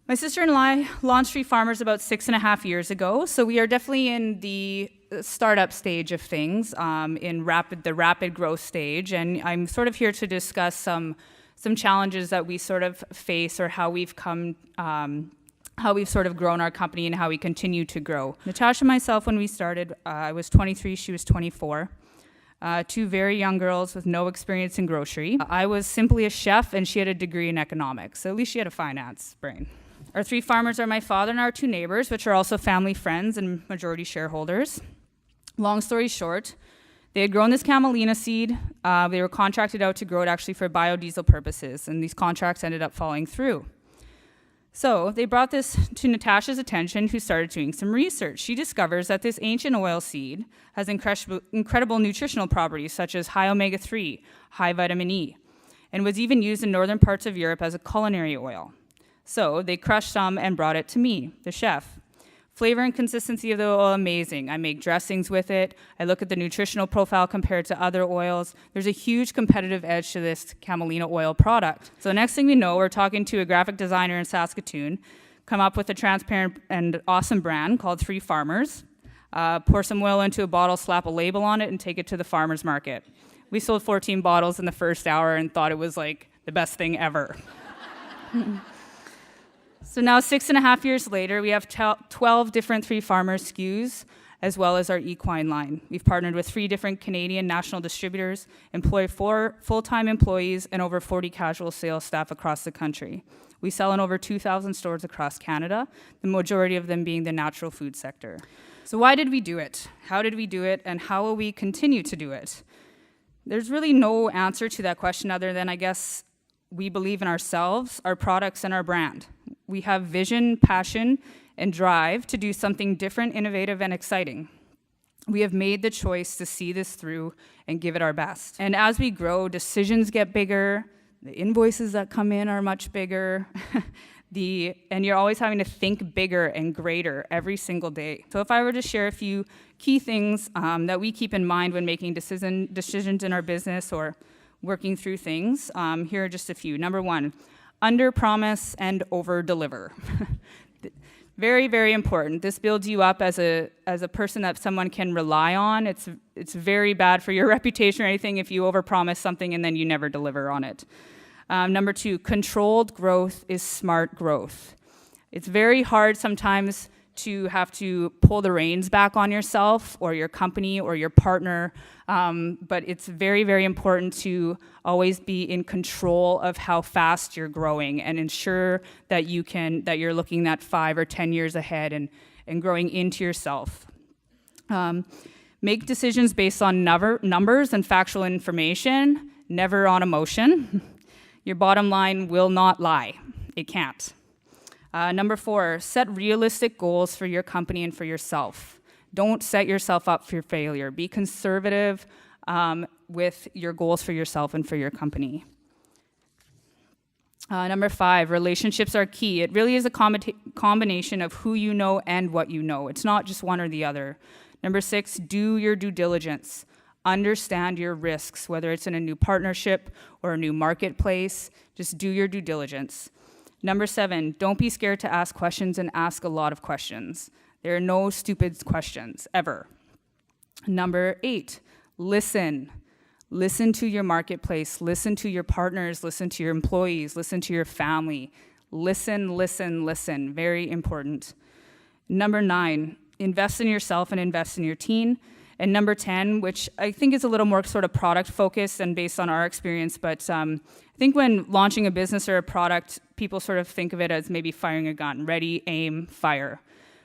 My sister and I launched Three Farmers about 6.5 years ago, so we are definitely in the startup stage of things, in the rapid growth stage, and I'm sort of here to discuss some challenges that we sort of face, or how we've sort of grown our company and how we continue to grow. Natasha and myself, when we started, I was 23, she was 24. Two very young girls with no experience in grocery. I was simply a chef, and she had a degree in economics, so at least she had a finance brain. Our three farmers are my father and our two neighbors, which are also family friends and majority shareholders. Long story short, they had grown this camelina seed. They were contracted out to grow it actually for biodiesel purposes, and these contracts ended up falling through. So they brought this to Natasha's attention, who started doing some research. She discovers that this ancient oil seed has incredible nutritional properties, such as high omega-3, high vitamin E, and was even used in northern parts of Europe as a culinary oil. So they crushed some and brought it to me, the chef. Flavor and consistency of the oil, amazing. I make dressings with it. I look at the nutritional profile compared to other oils. There's a huge competitive edge to this camelina oil product. So the next thing we know, we're talking to a graphic designer in Saskatoon, come up with a transparent and awesome brand called Three Farmers, pour some oil into a bottle, slap a label on it, and take it to the farmer's market. We sold 14 bottles in the first hour and thought it was like the best thing ever. So now 6.5 years later, we have 12 different Three Farmers SKUs, as well as our equine line. We've partnered with 3 different Canadian national distributors, employ 4 full-time employees, and over 40 casual sales staff across the country. We sell in over 2,000 stores across Canada, the majority of them being the natural food sector. So why did we do it? How did we do it? And how will we continue to do it? There's really no answer to that question other than, I guess, we believe in ourselves, our products, and our brand. We have vision, passion, and drive to do something different, innovative, and exciting. We have made the choice to see this through and give it our best. And as we grow, decisions get bigger, the invoices that come in are much bigger, and you're always having to think bigger and greater every single day. So if I were to share a few key things that we keep in mind when making decisions in our business or working through things, here are just a few. Number 1, under-promise and over-deliver. Very, very important. This builds you up as a person that someone can rely on. It's very bad for your reputation or anything if you overpromise something and then you never deliver on it. Number 2, controlled growth is smart growth. It's very hard sometimes to have to pull the reins back on yourself or your company or your partner, but it's very, very important to always be in control of how fast you're growing and ensure that you're looking at 5 or 10 years ahead and growing into yourself. Make decisions based on numbers and factual information, never on emotion. Your bottom line will not lie. It can't. Number 4, set realistic goals for your company and for yourself. Don't set yourself up for failure. Be conservative with your goals for yourself and for your company. Number 5, relationships are key. It really is a combination of who you know and what you know. It's not just one or the other. Number 6, do your due diligence. Understand your risks, whether it's in a new partnership or a new marketplace. Just do your due diligence. Number 7, don't be scared to ask questions and ask a lot of questions. There are no stupid questions, ever. Number 8, listen. Listen to your marketplace, listen to your partners, listen to your employees, listen to your family. Listen, listen, listen, very important. Number 9, invest in yourself and invest in your team. And number 10, which I think is a little more sort of product focused and based on our experience, but I think when launching a business or a product, people sort of think of it as maybe firing a gun, ready, aim, fire.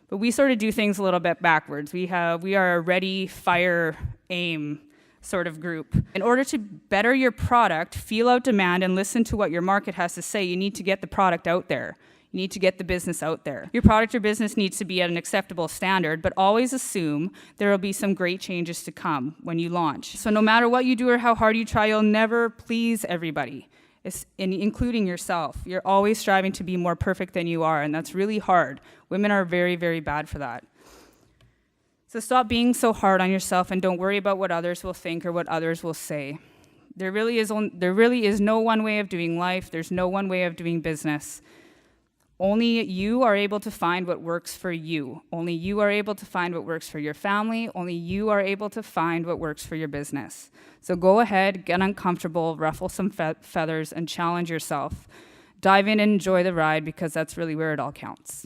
But we sort of do things a little bit backwards. We are a ready, fire, aim sort of group. In order to better your product, feel out demand, and listen to what your market has to say, you need to get the product out there. You need to get the business out there. Your product or business needs to be at an acceptable standard, but always assume there will be some great changes to come when you launch. So no matter what you do or how hard you try, you'll never please everybody, including yourself. You're always striving to be more perfect than you are, and that's really hard. Women are very, very bad for that. So stop being so hard on yourself and don't worry about what others will think or what others will say. There really is no one way of doing life. There's no one way of doing business. Only you are able to find what works for you. Only you are able to find what works for your family. Only you are able to find what works for your business. So go ahead, get uncomfortable, ruffle some feathers, and challenge yourself. Dive in and enjoy the ride, because that's really where it all counts.